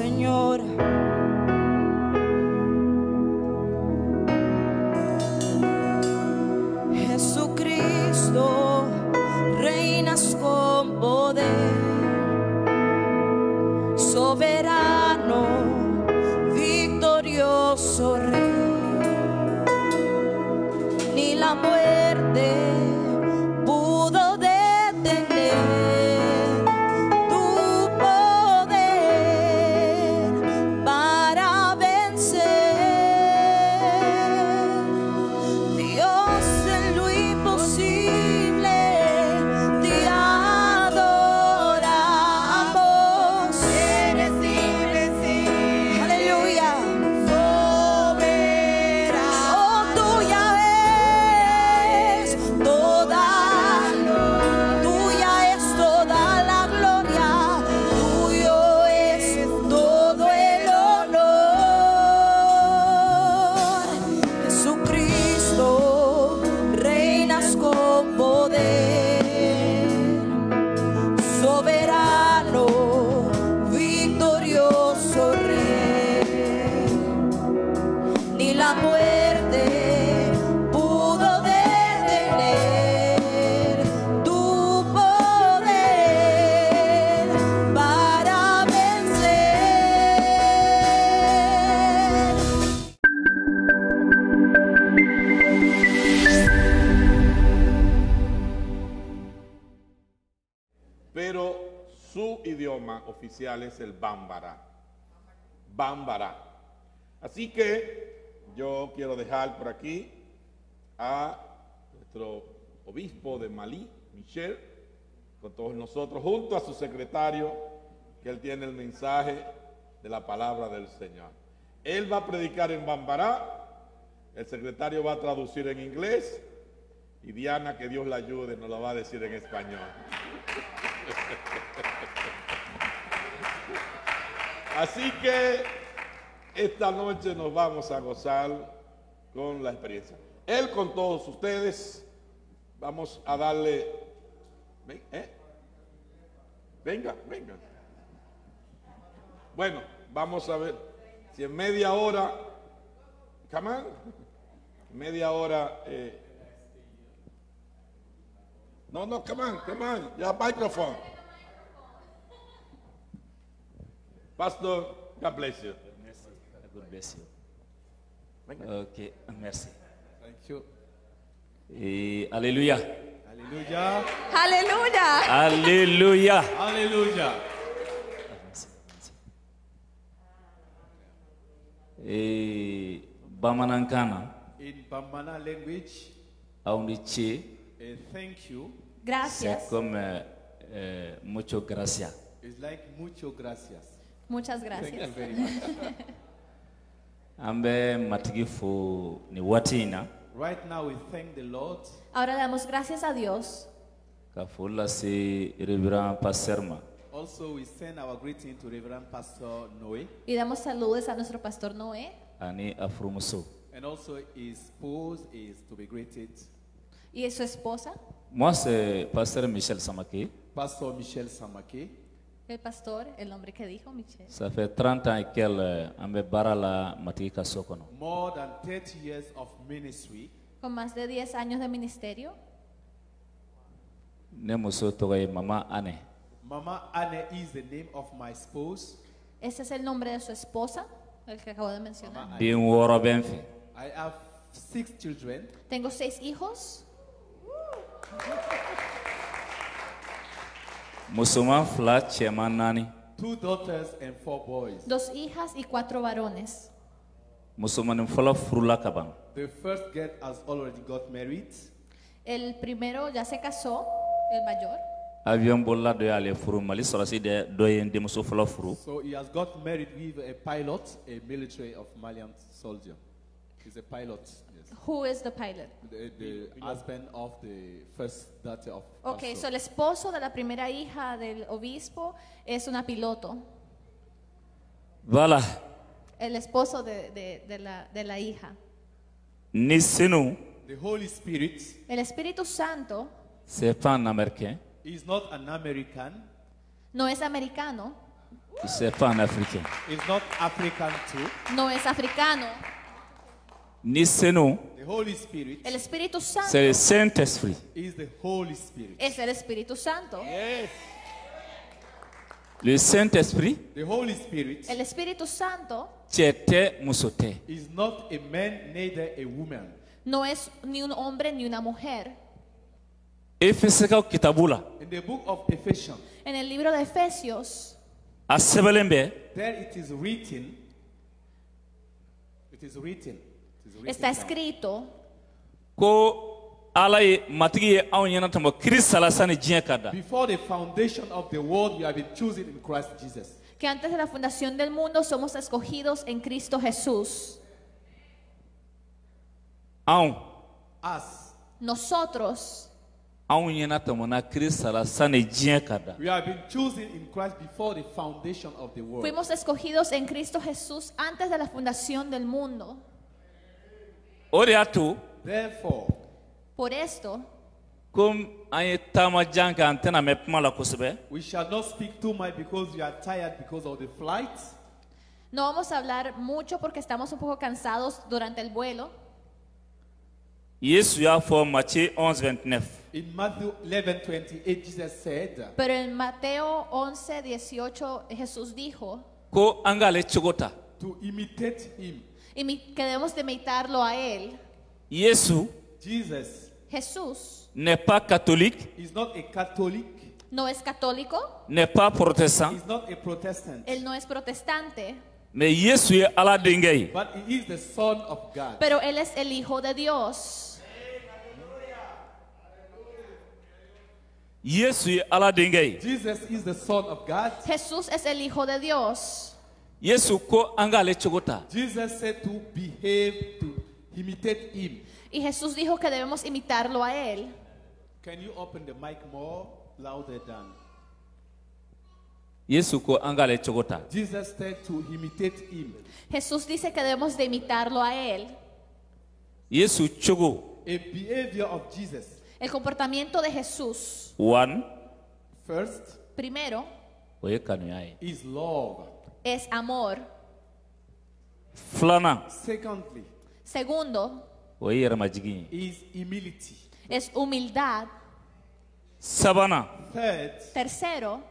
Señor. Jesucristo, reinas con poder, soberano, victorioso Rey. Ni la muerte pudo detener tu poder para vencer. Dios, en lo imposible te adoramos. Eres invencible. Aleluya. Soberano. Oh, tuya es toda la gloria, tuyo es todo el honor. Jesucristo, reinas con poder, soberano, victorioso Rey. Ni la muerte pudo detener tu poder para vencer. Pero su idioma oficial es el bambara. Bambara. Así que yo quiero dejar por aquí a nuestro obispo de Malí, Michel, con todos nosotros, junto a su secretario, que él tiene el mensaje de la palabra del Señor. Él va a predicar en bambara, el secretario va a traducir en inglés, y Diana, que Dios la ayude, nos lo va a decir en español. Así que esta noche nos vamos a gozar con la experiencia. Él con todos ustedes, vamos a darle... Venga. Bueno, vamos a ver si en media hora... Come on. Media hora... No, come on. Your microphone. Pastor, God bless you. God bless you. Venga. Okay, merci. Thank you. Alléluia. Hallelujah. Aleluya. Alléluia. Hallelujah. Bamanankana, In Bamana language, aundiche, thank you c'est Gracias. comme mucho gracias. is like mucho gracias. Muchas Thank you gracias. very much. Ambe matigi fu ni watina, Right now, we thank the Lord. Ahora damos gracias a Dios. ka fulla si Reverend Passerma, Also, we send our greeting to Reverend Pastor Noé Y damos saludos a nuestro pastor Noé ani afrumuso. and also his spouse is to be greeted. y su esposa, Moi, c'est Pasteur Michel Samaki. Pastor Michel Samake. el pastor, el nombre que dijo, Michel. Ça fait 30 ans qu'elle ambe barala matigi ka sokono. More than 30 years of ministry. Con más de 10 años de ministerio. Ne muso togoy mama ane. Mama Anne is the name of my spouse. Ese es el nombre de su esposa, el que acabo de mencionar. Mama Anne. Bin woro benfi. I have 6 children. Tengo 6 hijos, Musulman fla cheman nani. 2 daughters and 4 boys. 2 hijas y 4 varones. Musulman fla frula kaban. The first girl has already got married. El primero ya se casó, el mayor. Avion bolla do ale furu mali sorasi de doyen de muso fla furu. So he has got married with a pilot, a military of Malian soldier. He's a pilot. Yes. Who is the pilot? The husband of the first daughter of Okay, so pastor. el esposo de la primera hija del obispo es una piloto. Voilà. El esposo de la hija. Ni sinu, The Holy Spirit El Espíritu Santo c'est pas un américain. is not an American. no es americano, C'est pas un Africain. It's not African too. No es africano. Ni c'est nous, The Holy Spirit El Espíritu Santo c'est le Saint-Esprit. is the Holy Spirit. es el Espíritu Santo. Le Saint-Esprit, The Holy Spirit El Espíritu Santo Tchete Musote. is not a man, neither a woman. no es ni un hombre ni una mujer. Efeseka kitabula. In the book of Ephesians, En el libro de Efesios A sebelembe, there it is written. It is written. está down. escrito ko ala ye matigi ye anw ɲɛna tɛmɛ Kirista la sani diɲɛ ka da. Before the foundation of the world, you have been chosen in Christ Jesus. que antes de la fundación del mundo somos escogidos en Cristo Jesús. Anw Us, Nosotros ɲɛna tɛmɛna Kirista la sani diɲɛ ka da. we have been chosen in Christ before the foundation of the world. fuimos escogidos en Cristo Jesús antes de la fundación del mundo. O de y'a to Therefore, Por esto, komi an ye taama jan kɛ an tɛna mɛn kuma la kosɛbɛ, we shall not speak too much because we are tired because of the flight. no vamos a hablar mucho porque estamos un poco cansados durante el vuelo. Yesu y'a fɔ Matthieu 11:29. In Matthew 11:28, Jesus said, Pero en Mateo 11:18 Jesús dijo Ko an k'ale cogo ta. to imitate him. que debemos de imitarlo a él. Yesu Jesus Jesús n'est pas catholique, is not a Catholic, no es católico, n'est pas protestant, he's not a Protestant, él no es protestante, mais Yesu ye Ala denkɛ ye. but he is the Son of God. pero él es el Hijo de Dios. Yesu ye Ala denkɛ ye. Jesus is the Son of God. Jesús es el Hijo de Dios. Yesu ko an k'ale cogo ta. Jesus said to behave, to imitate him. Y Jesús dijo que debemos imitarlo a él. Can you open the mic more louder than? Yesu ko an k'ale cogo ta. Jesus said to imitate him. Jesús dice que debemos de imitarlo a él. Yesu cogo, A behavior of Jesus. El comportamiento de Jesús, one, First primero, o ye kanuya ye. is love. es amor. Filanan, Secondly o Segundo, ye yɛrɛmajigin ye. is humility. es humildad. Sabanan, Third Tercero,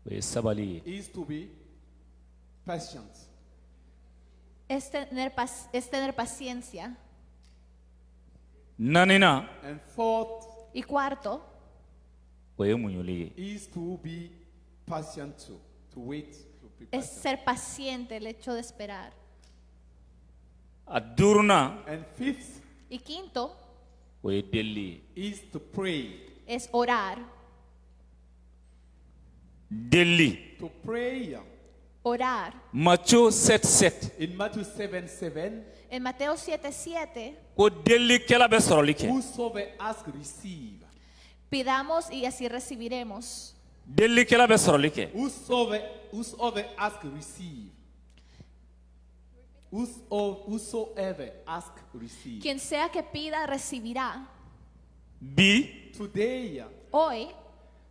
o ye sabali ye. is to be patient. es tener paciencia. Naaninan, And fourth Y cuarto, o ye muɲuli ye. is to be patient too. To wait, to be es patient. ser paciente, el hecho de esperar. A duurunan, And fifth Y quinto, o ye deli ye. is to pray. es orar. Deli, To pray. Orar. Matthieu 7:7. In Matthew 7:7, En Mateo 7:7, Ko delikɛla bɛ sɔrɔli kɛ. whosoever ask, receive. pidamos y así recibiremos. Delikɛla bɛ sɔrɔli kɛ. Whosoever ask, receive. Whosoever ask, receive. Quien sea que pida, recibirá. Bi, Today, Hoy,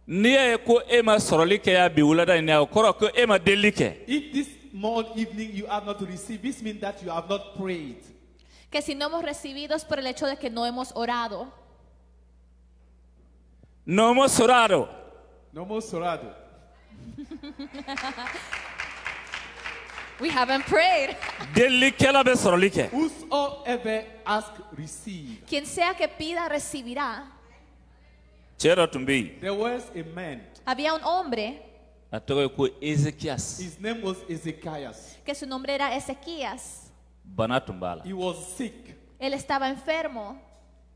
n'i y'a ye ko e ma sɔrɔli kɛ ya bi wulada in na o kɔrɔ ko e ma deli kɛ. if this morning, evening you have not received, this means that you have not prayed. que si no hemos recibido es por el hecho de que no hemos orado. No hemos orado. No more sorado. We haven't prayed. Delikɛla bɛ sɔrɔli kɛ. Whosoever ask, receive. Quien sea que pida, recibirá. Cɛ dɔ tun bɛ yen, There was a man. Había un hombre a tɔgɔ ye ko Ezekias. His name was Ezekiel. que su nombre era Ezequías. Bana tun b'a la. He was sick. Él estaba enfermo.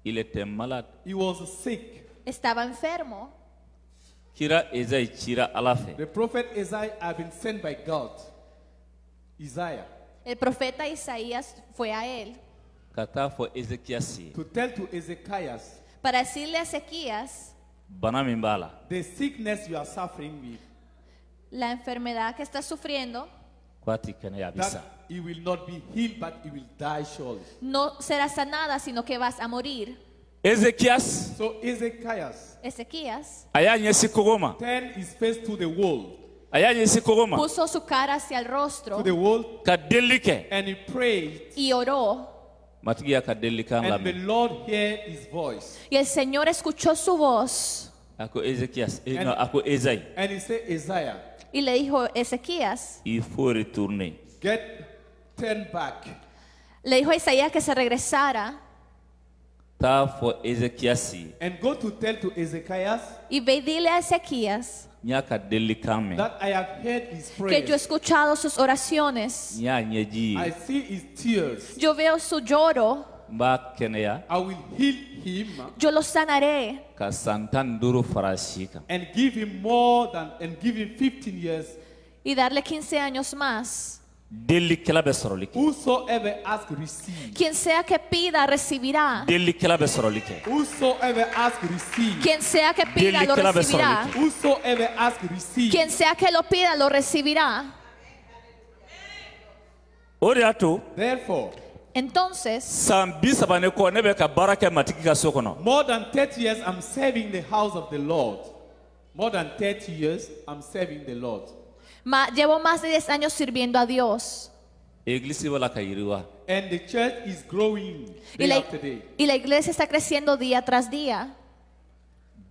Il était malade. He was sick. Estaba enfermo. Kira Ezayi cira Ala fɛ. The prophet Isaiah had been sent by God. Isaiah, El profeta Isaías fue a él Ka taa fɔ Ezekias ye. to tell to Ezekiel para decirle a Ezequías Bana min b'a la. the sickness you are suffering with, la enfermedad que está sufriendo Ko a ti kɛnɛya a bi sa. that he will not be healed, but he will die surely. no será sanada, sino que vas a morir. Ezekias So Ezekiel Ezequías a y'a ɲɛsin kogo ma. turned his face to the wall. A a y'a ɲɛsin kogo ma puso su cara hacia el to rostro the wall, ka delili kɛ and he prayed, y oró. matigi y'a ka delilikan and the lamɛn Lord heard his voice. Y el Señor escuchó su voz a ko Ezekias no, a ko Esayi And he said, Isaiah, y le dijo, Ezequías, il faut retourner turn back. le dijo a Isaías que se regresara taa fɔ Ezekiasi And go to tell to Ezekias y ve y dile a Ezequías n y'a ka delilikan mɛn that I have heard his que yo he prayers. escuchado sus oraciones. n y'a ɲɛji I ye see his tears. Yo veo su lloro, n b'a kɛnɛya I will heal him yo lo sanaré ka san 15 fara a si kan and give him more than, and give him 15 years. y darle 15 años más. delilikɛla bɛ sɔrɔli kɛ Whosoever ask, receive. Quien sea que pida, recibirá. delilikɛla bɛ sɔrɔli kɛ Whosoever ask, receive. Quien sea que pida, lo Dele que la recibirá. besole. Whosoever ask, receive. Quien sea que lo pida, lo recibirá. o de y'a to Therefore, Entonces, san 30 ne kɔ ne bɛ ka baara kɛ matigi ka so kɔnɔ more than 30 years I'm serving the house of the Lord. More than 30 years I'm serving the Lord. llevo más de 10 años sirviendo a Dios. egilisi b'a la ka yiriwa And the church is growing day after day. Y la iglesia está creciendo día tras día.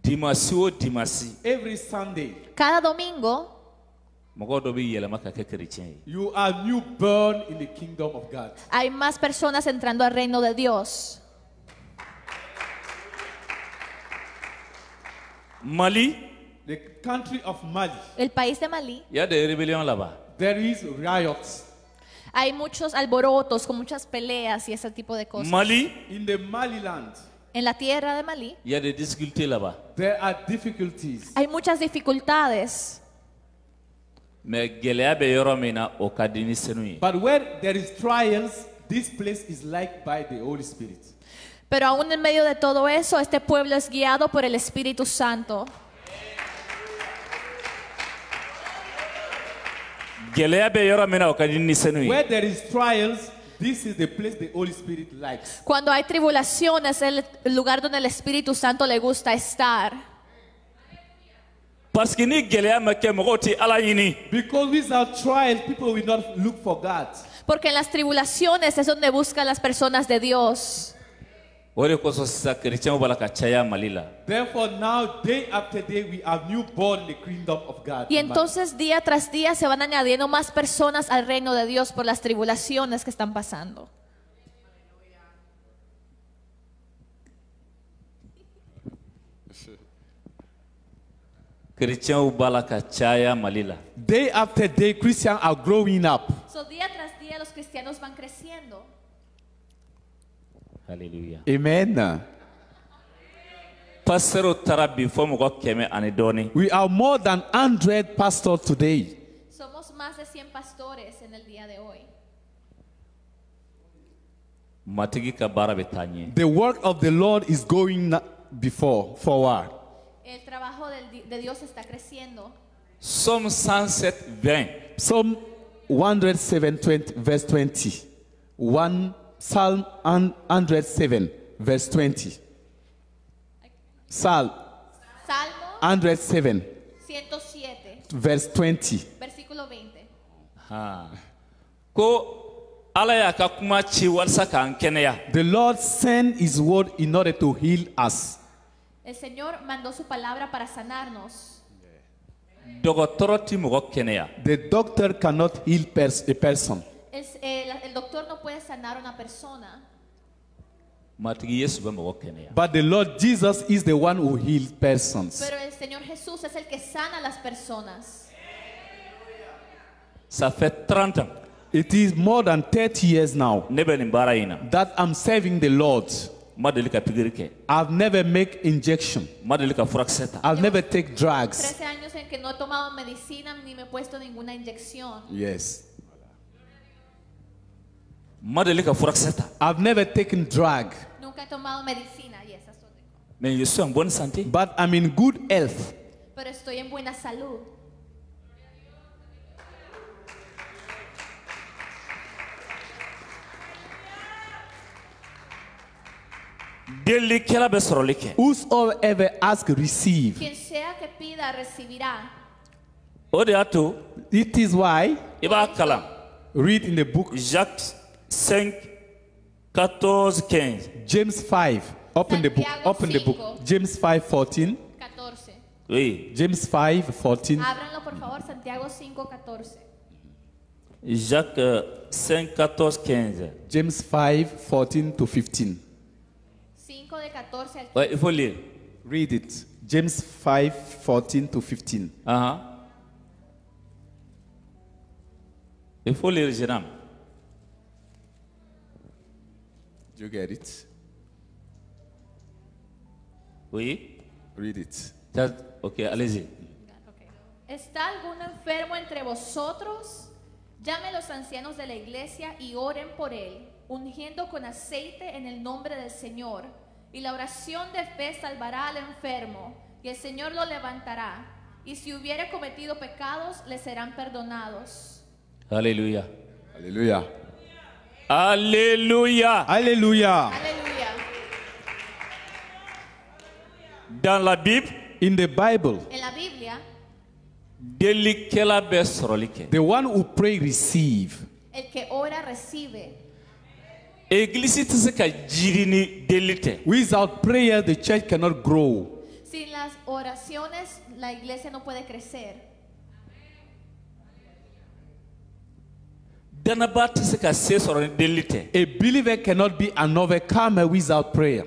dimasi o dimasi Every Sunday, Cada domingo mɔgɔ dɔ bɛ yɛlɛma ka kɛ kerecɛn ye you are newborn in the kingdom of God. hay más personas entrando al reino de Dios. mali The country of Mali, El país de Malí, y'a de rébellion là-bas there is riots. hay muchos alborotos con muchas peleas y ese tipo de cosas. mali In the Maliland, En la tierra de Malí y'a des difficultés là-bas there are difficulties. hay muchas dificultades. mais gɛlɛya bɛ yɔrɔ min na o ka di ni senu ye But where there is trials, this place is liked by the Holy Spirit. Pero aún en medio de todo eso, este pueblo es guiado por el Espíritu Santo. gɛlɛya bɛ yɔrɔ min na o ka di ni senu ye Where there is trials, this is the place the Holy Spirit likes. Cuando hay tribulaciones, es el lugar donde el Espíritu Santo le gusta estar. parce que ni gɛlɛya ma kɛ mɔgɔw tɛ ala ɲini Because without trials, people will not look for God. Porque en las tribulaciones es donde buscan las personas de Dios. o de kosɔn sisan kerecɛnw b'a la ka caya mali la Therefore, now, day after day, we are newborn in the kingdom of God. Y entonces día tras día se van añadiendo más personas al reino de Dios por las tribulaciones que están pasando. kerecɛnw b'a la ka caya mali la Day after day, Christians are growing up. So, día tras día los cristianos van creciendo. haleluya Amen. pasitɛrw taara bi fɔ mɔgɔ 100 ani dɔɔni We are more than 100 pastors today. Somos más de 100 pastores en el día de hoy. matigi ka baara bɛ taa ɲɛ The work of the Lord is going forward. El trabajo de Dios está creciendo. Somme 107:20 Psalm 107, verse 20. Psalm 107, verse 20. Psalm Salmo 107, 107, verse 20. versículo 20. ko ala y'a ka kuma ci walasa k'an kɛnɛya The Lord sent his word in order to heal us. El Señor mandó su palabra para sanarnos. dɔgɔtɔrɔ ti mɔgɔ kɛnɛya The doctor cannot heal a person. El doctor no puede sanar a una persona, matigi yesu bɛ mɔgɔ kɛnɛya But the Lord Jesus is the one who heals persons. pero el Señor Jesús es el que sana a las personas. ça fait 30 ans It is more than 30 years now ne bɛ nin baara in na that I'm serving the Lord. ma deli ka pikiri kɛ I've never make injection. ma deli ka furakisɛ ta I've never take drugs. 13 años en que no he tomado medicina ni me he puesto ninguna inyección. Yes. ma deli ka furakisɛ ta I've never taken drug. Nunca he tomado medicina y esas son de- mais je suis en bonne santé But I'm in good health. pero estoy en buena salud. delikɛla bɛ sɔrɔli kɛ Whosoever ask, receive. Quien sea que pida, recibirá. O de y'a to It is why, i b'a kalan read in the book Jacques 5, 14, 15. James 5. Open the book. Santiago Open the book. 5. James 5:14. 14. Oui. James 5:14. Ábranlo por favor, Santiago 5:14. Jacques 5, 14, 15. James 5:14 to 15. 5 de 14 al 15. Ouais, il faut lire. Read it. James 5:14 to 15. Il faut lire, Jérôme. Do you get it? Oui. Read it. Ok, allez-y. Ok. ¿Está algún enfermo entre vosotros? Llame a los ancianos de la iglesia y oren por él, ungiendo con aceite en el nombre del Señor. Y la oración de fe salvará al enfermo, y el Señor lo levantará. Y si hubiere cometido pecados, le serán perdonados. Alléluia. Hallelujah. Alléluia. Hallelujah. Aleluya. Dans la Bible, In the Bible, En la Biblia, delikɛla bɛ sɔrɔli kɛ. the one who pray receive. el que ora recibe. Église tɛ se ka jiri ni deli tɛ. Without prayer, the church cannot grow. Sin las oraciones, la iglesia no puede crecer. Danaba tɛ se ka se sɔrɔ ni deli tɛ. A believer cannot be an overcomer without prayer.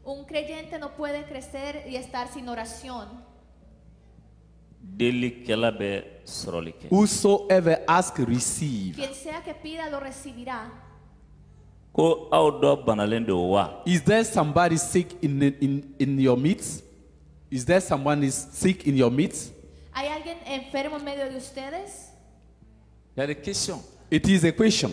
Un creyente no puede crecer y estar sin oración. Delikɛla bɛ sɔrɔli kɛ. Whosoever ask, receive. Quien sea que pida, lo recibirá. Ko aw dɔ banalen don wa? Is there somebody sick in your midst? Is there someone is sick in your midst? ¿Hay alguien enfermo en medio de ustedes? Y a des questions. It is a question.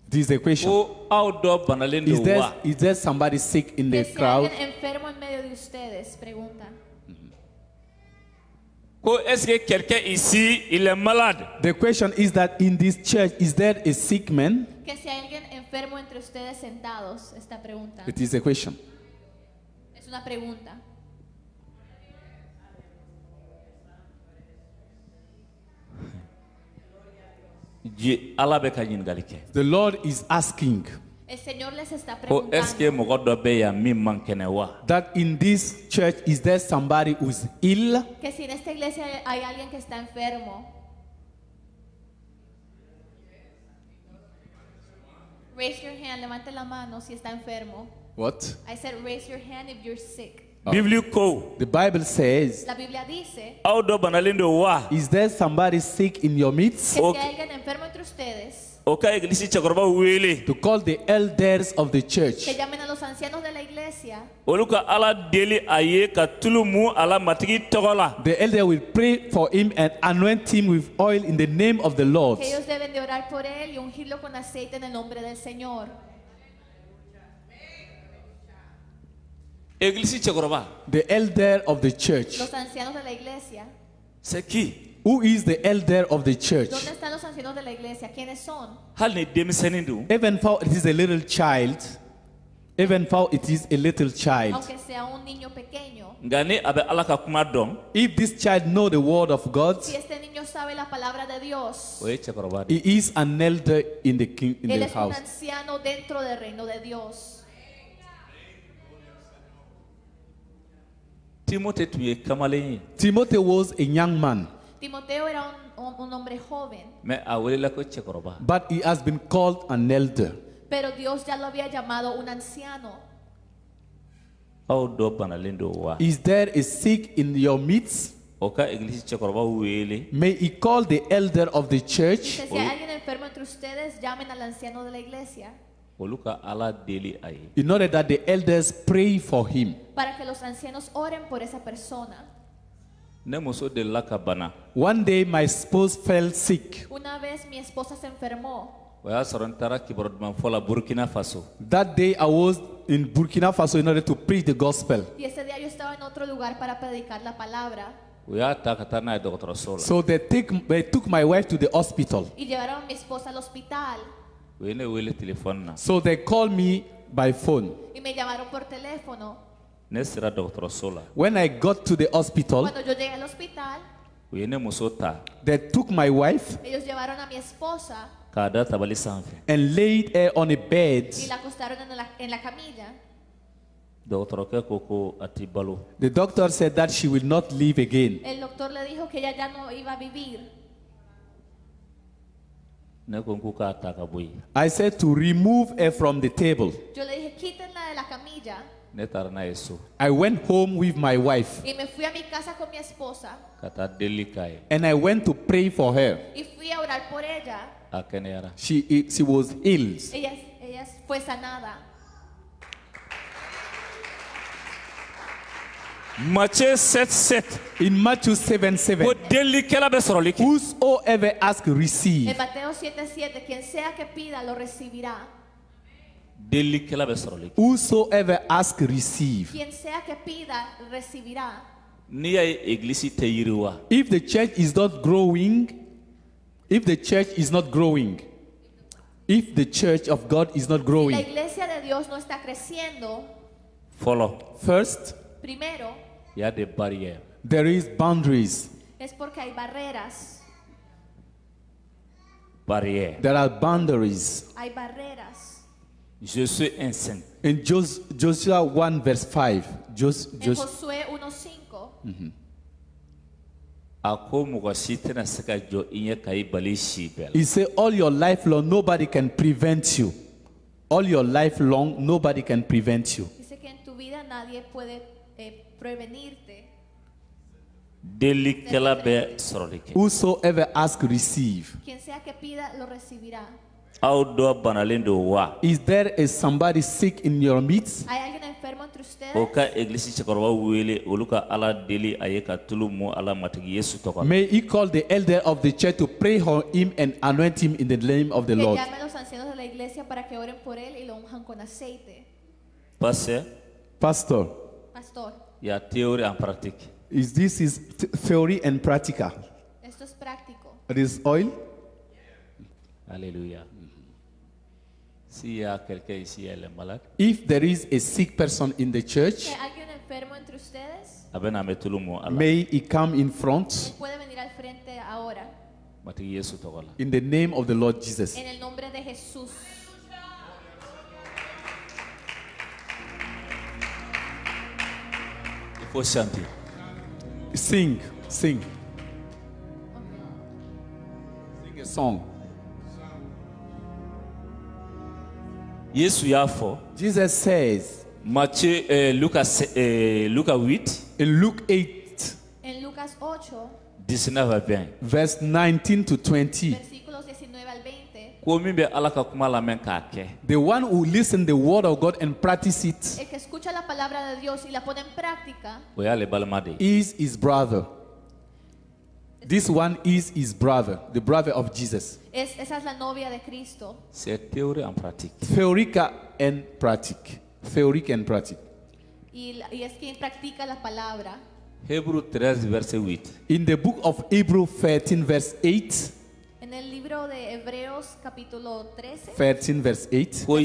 It is a question. Ko aw dɔ banalen Is don wa? there somebody sick in Que the si crowd? alguien enfermo en medio de ustedes, pregunta. Ko est-ce que quelqu'un ici il est malade? The question is that in this church, is there a sick man? Que si hay alguien enfermo entre ustedes sentados, esta pregunta. It is a question. Es una pregunta. Ala bɛ ka ɲininkali kɛ. The Lord is asking El Señor les está Ko est-ce que preguntando mɔgɔ dɔ bɛ yan min man kɛnɛ wa? that in this church, is there somebody who's ill? que si en esta iglesia hay alguien que está enfermo. Raise your hand, levante la mano si está enfermo. What? I said raise your hand if you're sick. Bibili ko The Bible says, La Biblia dice aw dɔ banalen don wa? is there somebody sick in your midst? que Ok. si hay alguien enfermo entre ustedes, O ka église cɛkɔrɔba wele. To call the elders of the church. que llamen a los ancianos de la iglesia, Olu ka Ala deli a ye ka tulu mun a la matigi tɔgɔ la. The elder will pray for him and anoint him with oil in the name of the Lord. que ellos deben de orar por él y ungirlo con aceite en el nombre del Señor. Église cɛkɔrɔba, The elder of the church. Los ancianos de la iglesia. c'est qui? Who is the elder of the church? ¿Dónde están los ancianos de la iglesia? ¿Quiénes son? Hali ni denmisɛnnin don. Even though it is a little child, even though it is a little child, Aunque sea un niño pequeño. Nka ni a bɛ Ala ka kuma dɔn, if this child know the word of God, Si este niño sabe la palabra de Dios, o ye cɛkɔrɔba de. he is an elder in the él the es un house. anciano dentro del reino de Dios. Timote tun ye kamalen ye, Timothy was a young man, Timoteo era un hombre joven, mɛ a welela ko cɛkɔrɔba. but he has been called an elder. pero Dios ya lo había llamado un anciano. Aw dɔ banalen don wa? Is there a sick in your midst? O ka église cɛkɔrɔba wele. May he call the elder of the church. Dice, si hay alguien enfermo entre ustedes, llamen al anciano de la iglesia, Olu ka Ala deli a ye. In order that the elders pray for him. para que los ancianos oren por esa persona. Ne muso delila ka bana. One day my spouse fell sick. Una vez mi esposa se enfermó. O y'a sɔrɔ n taara kibaru duman fɔ la Burkina Faso. That day I was in Burkina Faso in order to preach the gospel. Y ese día yo estaba en otro lugar para predicar la palabra. O y'a ta ka taa n'a ye dɔgɔtɔrɔso la. So they took my wife to the hospital. Y llevaron a mi esposa al hospital. O ye ne wele telefɔni na. So they called me by phone. Y me llamaron por teléfono. Ne sera dɔgɔtɔrɔso la. When I got to the hospital, Cuando yo llegué al hospital, u ye ne muso ta They took my wife Ellos llevaron a mi esposa k'a da tabali sanfɛ. and laid her on a bed. y la acostaron en la camilla. Dɔgɔtɔrɔkɛ ko ko a ti balo. The doctor said that she will not live again. El doctor le dijo que ella ya no iba a vivir. Ne ko n k'u k'a ta ka bɔ yen. I said to remove her from the table. Yo le dije, quítenla de la camilla. Ne taara n'a ye so I went home with my wife Y me fui a mi casa con mi esposa ka taa deli k'a ye. and I went to pray for her. y fui a orar por ella. A kɛnɛyara. She was ill. Ella fue sanada. Matthieu 7:7 In Matthew 7:7, ko delikɛla bɛ sɔrɔli kɛ. whosoever ask, receive. En Mateo 7:7, quien sea que pida, lo recibirá. Delikɛla bɛ sɔrɔli kɛ. Whosoever ask, receive. Quien sea que pida, recibirá. N'i y'a ye egilisi tɛ yiriwa, If the church is not growing, if the church is not growing, if the church of God is not La growing, iglesia de Dios no está creciendo. fɔlɔ first, Primero, il y a des barrières. there is boundaries. es porque hay barreras. Barrières. There are boundaries. Hay barreras. Je suis un saint. In Joshua 1 verse 5, En Josué 1:5, A ko mɔgɔ si tɛna se ka jɔ i ɲɛ ka i bali si bɛɛ la. he said, all your life long, nobody can prevent you. All your life long, nobody can prevent you. dice que en tu vida nadie puede prevenirte. Delikɛla bɛ sɔrɔli kɛ. Whosoever ask, receive. Quien sea que pida, lo recibirá. Aw dɔ banalen don wa? Is there somebody sick in your midst? ¿Hay alguien enfermo entre ustedes? O ka egilisi cɛkɔrɔbaw wele olu ka ala deli a ye ka tulu mun ala matigi yesu tɔgɔ la. May he call the elder of the church to pray for him and anoint him in the name of the Que Lord. llame a los ancianos de la iglesia para que oren por él y lo unjan con aceite. Pasteur, Pastor, Pastor, il y a théorie en pratique. this is theory and practical. esto es práctico. This oil, Alléluia. S'il y a quelqu'un ici, elle est malade, if there is a sick person in the church, ¿Hay alguien enfermo entre ustedes? a bɛ na mɛ tulu mun ala may he come in front Él puede venir al frente ahora. matigi yesu tɔgɔ la. in the name of the Lord Jesus. En el nombre de Jesús. Il faut chanter. Sing. Sing a song. Yesu y'a fɔ Jesus says Matthieu, Luca 8, in Luke 8, En Lucas 8, 19 à 20. verse 19 to 20, versículos 19 al 20. Ko min bɛ ala ka kuma lamɛn k'a kɛ, the one who listens the word of God and practice it El que escucha la palabra de Dios y la pone en práctica o y'ale balima de ye. is his brother. This one is his brother, the brother of Jesus. esa es la novia de Cristo. C'est théorie en pratique. Theorica and pratic. Theoric and pratic. Y es quien practica la palabra. Hébreux 13, verset 8. In the book of Hebrews 13 verse 8, En el libro de Hebreos capítulo 13, 13 verse 8, Ko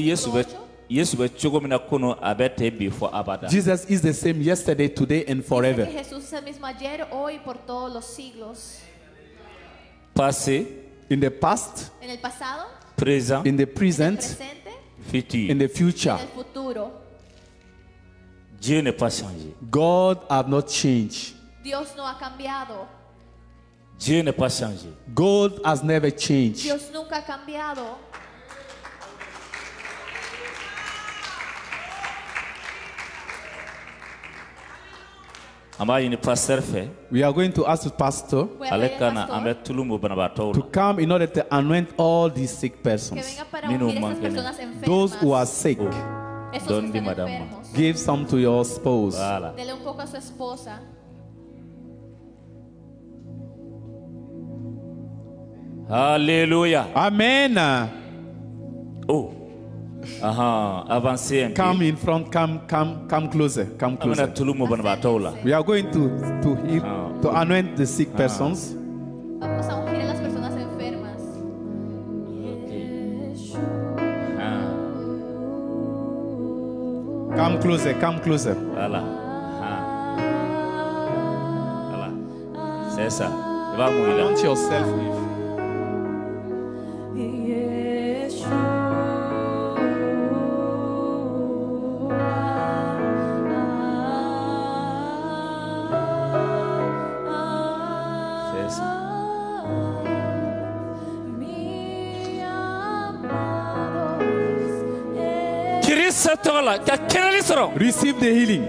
Yesu bɛ cogo min na kunun a bɛ ten bi fɔ abada. Jesus is the same yesterday, today, and dice forever. que Jesús es el mismo ayer, hoy, por todos los siglos. Passé, In the past, En el pasado, présent, in the en el present, presente, futur. in the y future. en el futuro. Dieu n'est pas changé. God have not changed. Dios no ha cambiado. Dieu n'est pas changé. God has never changed. Dios nunca ha cambiado. An b'a ɲini pasteur fɛ, We are going to ask the pastor Voy a ale pedir ka al na an pastor bɛ tulu mun banabaatɔw to la. come in order to anoint all these sick que persons. venga para Minu ungir a esas mangene. personas enfermas. Those who are sick, Esos Don que di están madama. enfermos. give some to your spouse. Voilà. Dele un poco a su esposa. Alléluia. Amen. Oh. Avancez un peu. Come in front, come closer, come An bɛna closer. tulu mun banabaatɔw la. We are going to anoint the sick persons. Vamos a ungir a las personas enfermas. Ah, Come closer, come closer. voilà. Ah. Voilà. C'est ça. va mourir là. Anoint yourself with. Yes. Kirisa tola ka kenali soro. Receive the healing.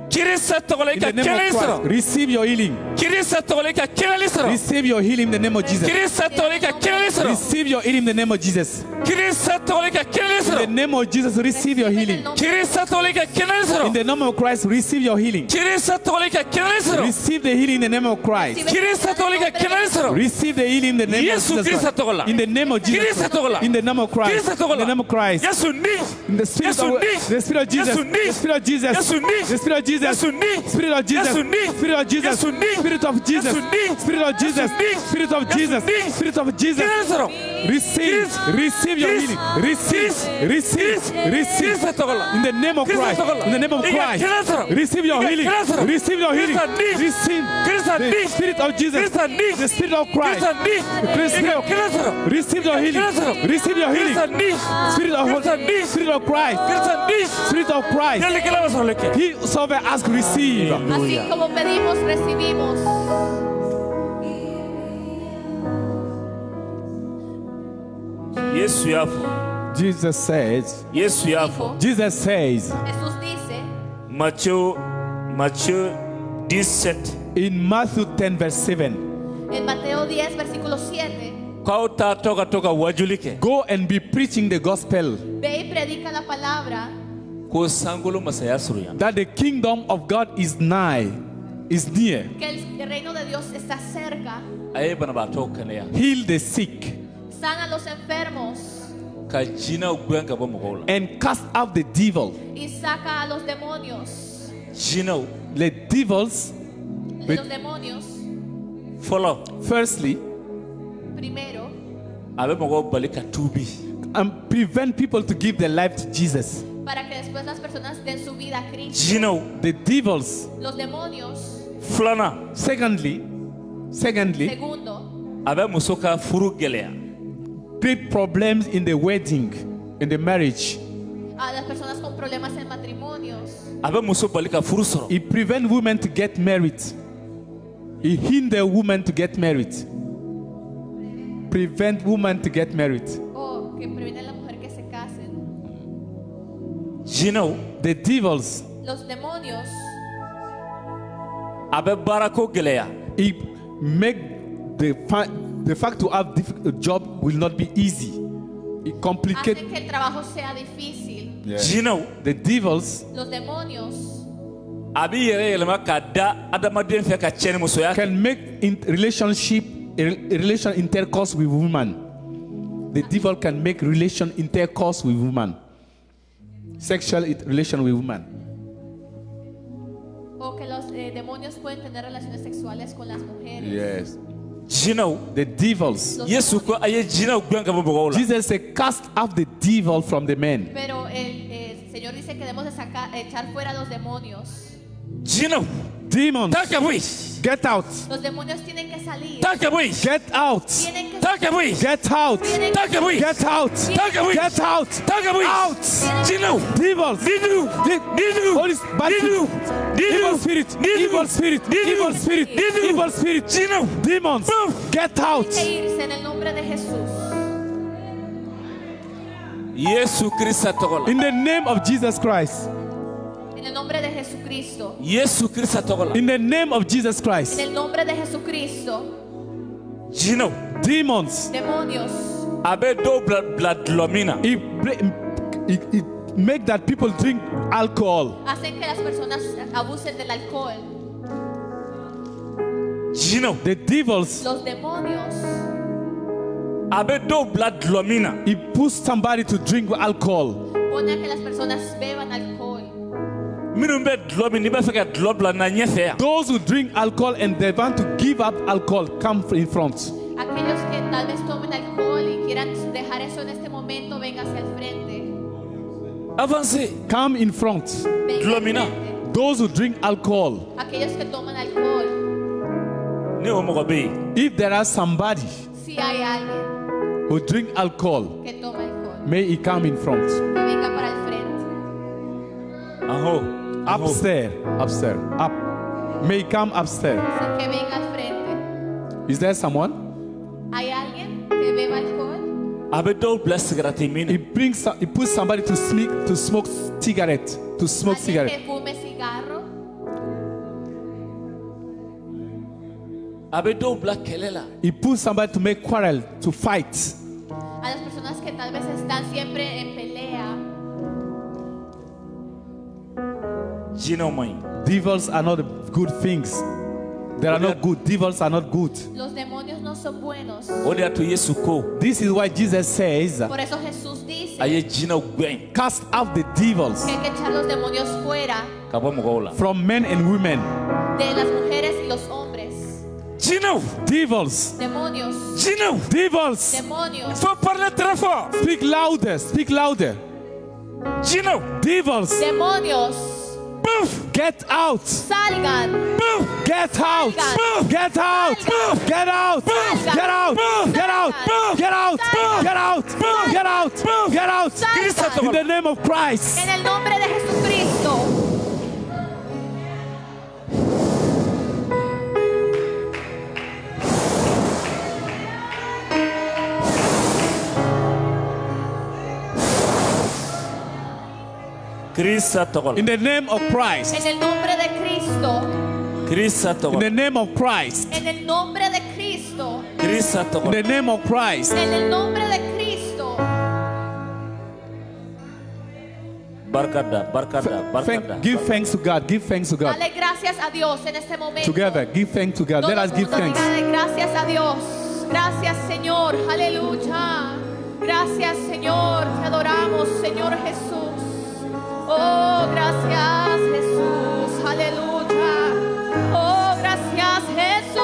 Kirisa tola In ka the name kenali of Christ. soro. Receive your healing. Kirisa tola ka kenali soro. Receive your healing in the name of Jesus. Kirisa tola ka kenali soro. Receive your healing in the name of Jesus. Kirisa tola ka kenali In the soro. name of Jesus, receive your healing. Kirisa tola ka kenali In soro. the name of Christ, receive your healing. Kirisa tola ka kenali soro. Receive the healing in the name of Christ. Kirisa tola ka kenali soro. Receive the healing in the name of Yesu Jesus Krista Christ. tola. In the name of Jesus. Krista tola. In the name of Christ. Krista In tola. the name of Christ. Yesu ni. In the spirit Yesu of ni. the spirit of Jesus. Yesu ni. The spirit of Jesus. Yesu ni. The spirit of Jesus. Yesu ni. Spirit of Jesus. Yesu ni. Spirit of Jesus. Yesu ni. Spirit of Jesus. Yesu ni. Spirit of Jesus. Yesu ni. Spirit of Jesus. Yesu ni. Spirit of Jesus. Kenali soro. Receive. Receive your healing. Receive. Receive. Receive. Krista tola. In the name of Krista Christ. tola. In the name of Iga Christ. kenali soro. Receive your Iga healing. kenali soro. Receive your healing. Krista ni. Receive Krista the ni. spirit of Jesus. Krista ni. The spirit of Christ. Krista ni. Receive Iga your- kenali soro. Receive your healing. Receive your healing. Krista ni. Spirit of Krista ni. Spirit of Christ. Krista ni. Spirit of Christ. Yale kila soro leke. He sovereign ask receive. Así como pedimos, recibimos. Yesu yafo. Jesus says. Yesu yafo. Jesus says Jesús dice Matthieu 17. in Matthew 10 verse 7. en Mateo 10, versículo 7, Kwa toka wajulike. Go and be preaching the gospel ve y predica la palabra Ko sangolo masaya suruyan. that the kingdom of God is nigh, is near. que el reino de Dios está cerca, Aye bana ba to kanaya. Heal the sick sana a los enfermos Ka jina ugwen ka ba mogola. and cast out the devil. y saca a los demonios. Jina The devils, Los demonios, follow. firstly, primero, Abe mogo balika tubi. and prevent people to give their life to Jesus. para que después las personas den su vida a Cristo. Jina The devils, Los demonios, flana. secondly, segundo, Abe musoka furu gelea. create problems in the wedding, in the marriage. a las personas con problemas en matrimonios. Abe muso balika furu soro. It prevents women to get married. It hinders women to get married. Prevent women to get married. O que previene a la mujer que se casen. Jina The devils, Los demonios abe barako gelea. it make the fact to have a job will not be easy. It complicate hacen que el trabajo sea difícil. Jina the devils Los demonios abi yere yelema ka da adamaden fe ka chene musoya. can make a relation intercourse with woman. The devil can make intercourse with woman. Sexual relation with woman. o que los demonios pueden tener relaciones sexuales con las mujeres. Yes. Jina The devils. Los Yesu ko aye jina ugwen ka ba mogola. Jesus said, cast out the devil from the men. Pero el Señor dice que debemos de echar fuera a los demonios. Jina Demons, taka bui. get out. Los demonios tienen que salir. Taka bui. Get out. Tienen que Taka bui. Get out. Taka bui. Get out. Taka bui. Get out. Taka bui. Out. Jina. Devils. Dinu. Dinu. Holy bad Dinu. evil spirit. Dinu. Evil spirit. Dinu. Evil spirit. Dinu. Evil spirit. Jina. Demons. Move. Get out. que irse en el nombre de Jesús. Yesu Krista togola. In the name of Jesus Christ. En el nombre de Jesucristo. Yesu Krista togola. In the name of Jesus En Christ. el nombre de Jesucristo. Jina. Demons. Demonios Abe do blood lomina. It make that people drink alcohol. hacen que las personas abusen del alcohol. Jina. The devils. Los demonios Abe do blood lomina. It push somebody to drink alcohol. ponen a que las personas beban alcohol. Minu be dlomi ni be fe ka dlobla na nyefe ya. Those who drink alcohol and they want to give up alcohol come in front. Aquellos que tal vez tomen alcohol y quieran dejar eso en este momento, vengan hacia el frente. Avance. Come in front. Vengan al Glomina. frente. Those who drink alcohol, Aquellos que toman alcohol, ne o mɔgɔ bɛ yen If there are somebody Si hay alguien who drink alcohol, que toma alcohol, may he come in front. que venga para el frente. aho Upstairs, upstairs, up. May he come upstairs. Sí, que venga al frente. Is there someone? ¿Hay alguien que beba alcohol? a bɛ dɔw bila sigarati min He na he puts somebody to smoke cigarette, to smoke ¿Alguien cigarette. que fume cigarro? a bɛ dɔw bila kɛlɛ la He puts somebody to make quarrel, to fight. A las personas que tal vez están siempre en pelea. jinɛw man ɲi Devils are not good things. They are not good. Devils are not good. Los demonios no son buenos. o de y'a to yesu ko This is why Jesus says, Por eso Jesús dice a ye jinɛw gwɛn cast out the devils que hay que echar los demonios fuera ka bɔ mɔgɔw la from men and women. de las mujeres y los hombres. jinɛw Devils, Demonios, jinɛw devils. demonios, faut parler très fort Speak louder, speak louder. jinɛw Devils, demonios, puf get out, salgan, puf get out, get out, get out, get out, get out, get out, get out, get out, get out. salgan. In the name of Christ. En el nombre de Jesucristo. kirisa tɔgɔ In la the name of Christ. En el nombre de Cristo. kirisa In tɔgɔ the la name of Christ. En el nombre de Cristo. kirisa In tɔgɔ the la name of Christ. En el nombre de Cristo. barika da barika da barika da Give thanks to God. Give thanks to God. Dale gracias a Dios en este momento. Together, give thanks to God. Todo Let us el give mundo thanks. dígale gracias a Dios. Gracias, Señor. Aleluya. Gracias, Señor. Te adoramos, Señor Jesús. Oh, gracias, Jesús. Aleluya. Oh, gracias, Jesús.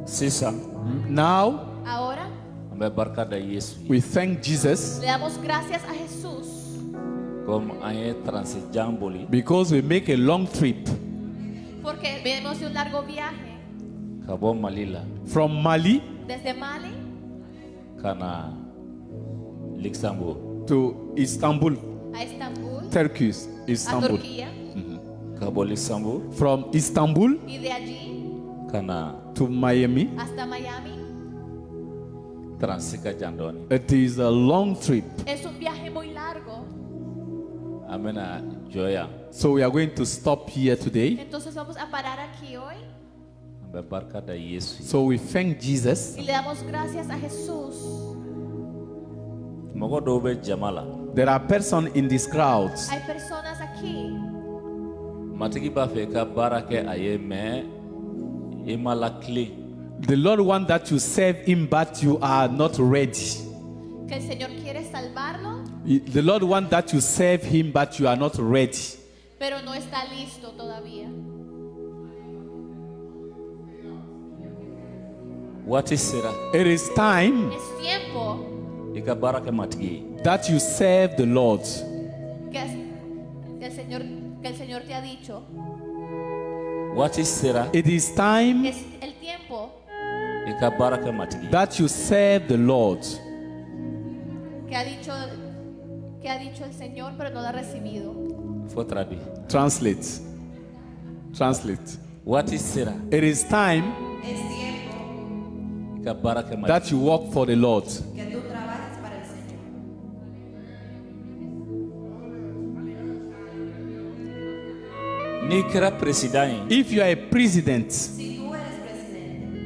sisan Now, Ahora an bɛ barika da yesu ye we thank Jesus le damos gracias a Jesús comme an ye taransi jan boli because we make a long trip porque venimos de un largo viaje ka bɔ mali la from Mali desde Mali ka na luxembourg to Istanbul, a Estambul, Turkey, a Istanbul. Turquía ka bɔ luxembourg From Istanbul y de allí ka na to Miami. hasta Miami. taransi ka jan dɔɔni It is a long trip. Es un viaje muy largo. an bɛna jɔ yan So we are going to stop here today. Entonces vamos a parar aquí hoy an bɛ barika da yesu ye So we thank Jesus. y le damos gracias a Jesús. mɔgɔ dɔw bɛ jama la There are persons in this crowd. Hay personas aquí. matigi b'a fɛ i ka baara kɛ a ye mɛ i ma lakile The Lord wants that you serve Him, but you are not ready. Que el Señor quiere salvarlo, The Lord wants that you serve Him, but you are not ready. pero no está listo todavía. waati sera It is time Es tiempo i ka baara kɛ matigi ye that you serve the Lord. que el Señor te ha dicho. waati sera It is time Es el tiempo i ka baara kɛ matigi ye that you serve the Lord. que ha dicho el Señor, pero no lo ha recibido. fo tradi Translate. Translate. waati sera It is time i ka baara kɛ matigi that you work for the Lord. Que tú trabajes para el Señor. n'i kɛra peresidan ye If you are a president, Si tú eres presidente,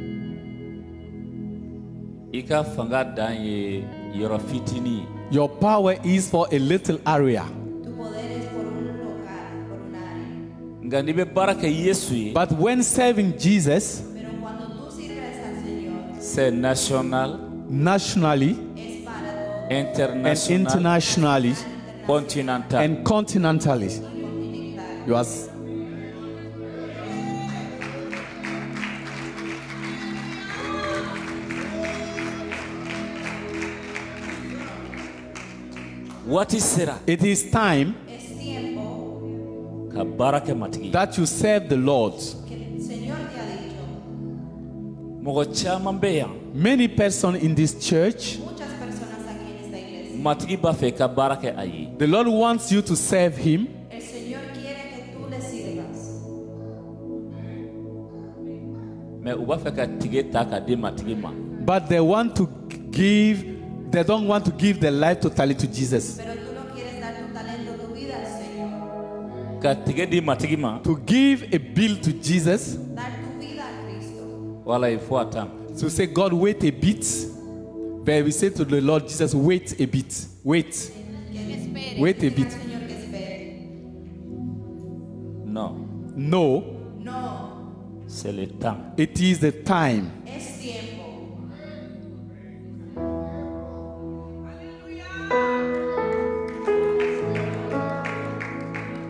i ka fanga dan ye yɔrɔ fitinin ye your power is for a little area. tu poder es por un local, por un área. nka n'i bɛ baara kɛ yesu ye But when serving Jesus, Pero cuando tú sirves al Señor, C'est national, nationally, es para todos. and international, internationally, continental. and continentally. You are What is Sarah? it is time Es tiempo Ka baraka matigi. that you serve the Lord. que el Señor te ha dicho. Mogo chaman be yan. Many persons in this church, Muchas personas aquí en esta iglesia. Matigi ba fe ka baraka ayi. the Lord wants you to serve Him, El Señor quiere que tú le sirvas. Me uba fe ka tige ta ka di matigi ma. but they don't want to give their life totally to Jesus. Pero tú no quieres dar tu talento, tu vida al Señor. Ka tige di matigi ma. To give a bill to Jesus, Dar tu vida a Cristo. Wala ifo atam. to say, God, wait a bit. But we say to the Lord Jesus, wait a bit. Wait. Espere. Wait a bit. Señor, que espere. No. No, No, C'est le temps. it is the time. es tiempo.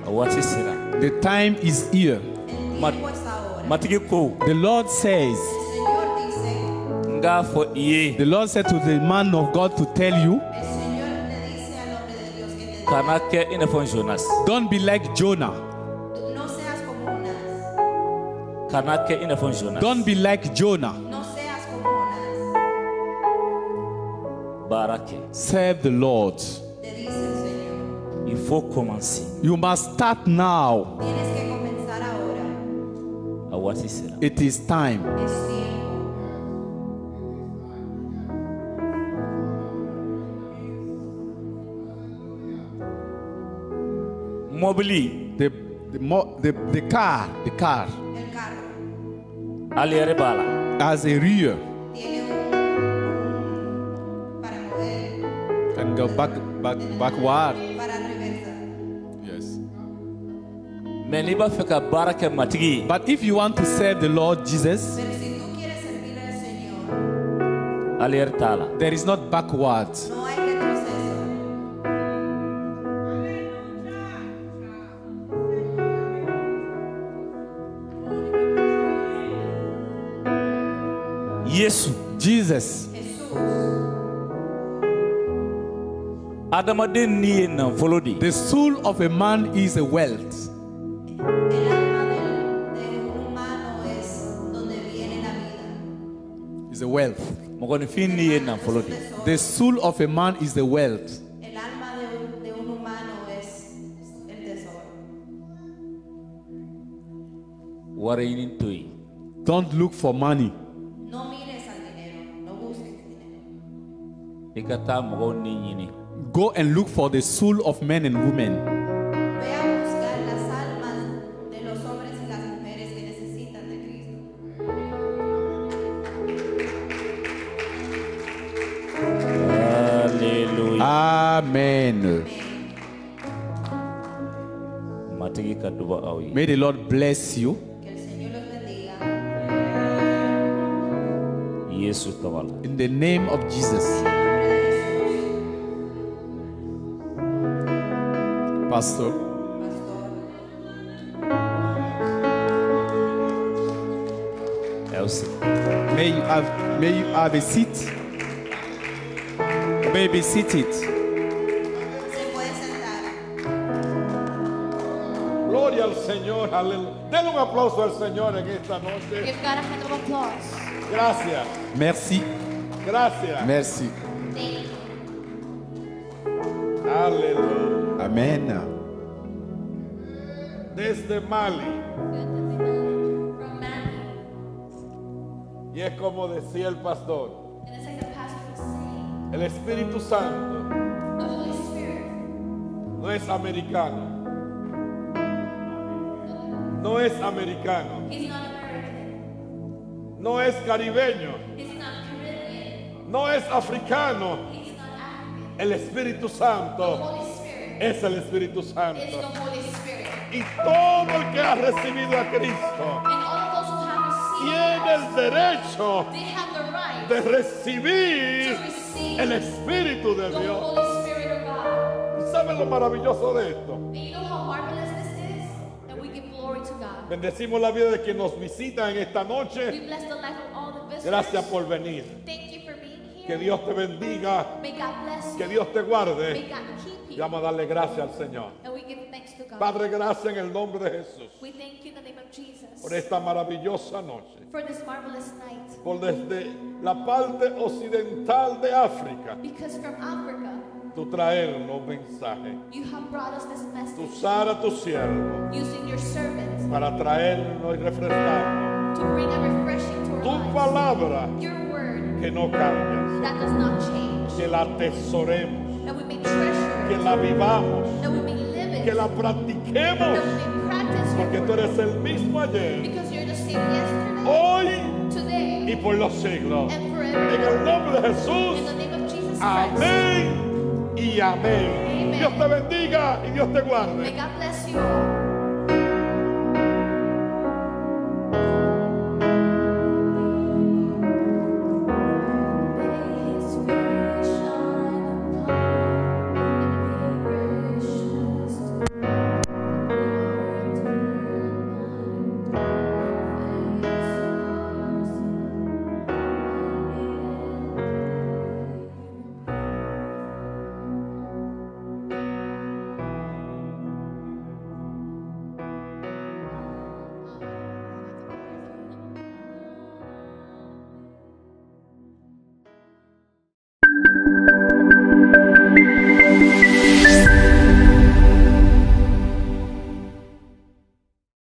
What is Sarah? The time is here. El Ma- tiempo es ahora. Matigi ko. The Lord says, El Señor dice, Nga fo iye. the Lord said to the man of God to tell you, el Señor le dice al hombre de Dios que te diga, Kana ke inefon Jonas. don't be like Jonah. no seas como Jonás. Kana ke inefon Jonas. Don't be like Jonah. No seas como Jonás. Barake. Serve the Lord. Te dice el Señor. Il faut commencer. You must start now. Tienes que comenzar ahora. What is Sarah? It is time. Es tiempo. Mobili. The car El carro Aliere bala. has a rear tiene para mover, and go backward. para reversa. Yes. Mais ni ba fe ka baraka matigi. But if you want to serve the Lord Jesus, Pero si tú quieres servir al Señor, Aliere tala. there is not backwards. no hay retroceso. Yesu. Jesus, Jesús, Adamaden ni na folodi. the soul of a man is a wealth. el alma de un humano es donde viene la vida. Is a wealth. Mogo ni fin ni na Es un folodi. tesoro. The soul of a man is the wealth. El alma de un humano es el tesoro. Wara yinin toyi. Don't look for money. No mires al dinero, no busques dinero. Ikata mogo ni yini. Go and look for the soul of men and women. Ve a buscar las almas de los hombres y las mujeres que necesitan de Cristo. Hallelujah. Amen. Matigi ka duba awi. May the Lord bless you. Que el Señor los bendiga. Yesu tawala. In the name of Jesus. Pastor, Elsie. may you have a seat. May be seated. Se puede sentar. Gloria al Señor, aleluya. Denle un aplauso al Señor en esta noche. Give God a hand of applause. Gracias, Merci. gracias. Merci. Thank you. Aleluya. Amen. Desde Mali. From Mali. Y es como decía el pastor, And it's like the pastor was saying, el Espíritu Santo the Holy Spirit no es americano. No es americano. is not American. No es caribeño. He's not Caribbean. No es africano. He's not African. El Espíritu The Santo Holy Spirit es el Espíritu is the Santo. Holy Spirit. Y todo el que ha recibido a Cristo And all of those who have received tiene el derecho they have the right de recibir to receive el Espíritu de the Dios. Holy Spirit of God. ¿Saben lo maravilloso de esto? And you know how marvelous this is? That we give glory to God. Bendecimos la vida de quien nos visita en esta noche. We bless the life of all the visitors. Gracias por venir. Thank you for being here. Que Dios te bendiga, May God bless que you. Dios te May guarde. God keep Y you. vamos a darle gracias al Señor. And we give thanks to God. Padre, gracias en el nombre de Jesús We thank you in the name of Jesus por esta maravillosa noche. for this marvelous night. Por desde la parte occidental de África, Because from Africa, tú traernos mensaje. you have brought us this Tú message usar a tu siervo using your servants para traernos y refrescarnos. to bring a refreshing to our Tu lives. palabra Your word que no cambias. that does not change. Que la atesoremos. That we may treasure Que it. la vivamos. That we may live it. Que la That practiquemos. we may practice Porque your tú word. eres el mismo ayer, Because you're the same yesterday, hoy today, y por los siglos. and En forever. el nombre de In Jesús. the name of Jesus Christ. Amén y amén. Amen. Dios te bendiga y Dios te May guarde. God bless you all.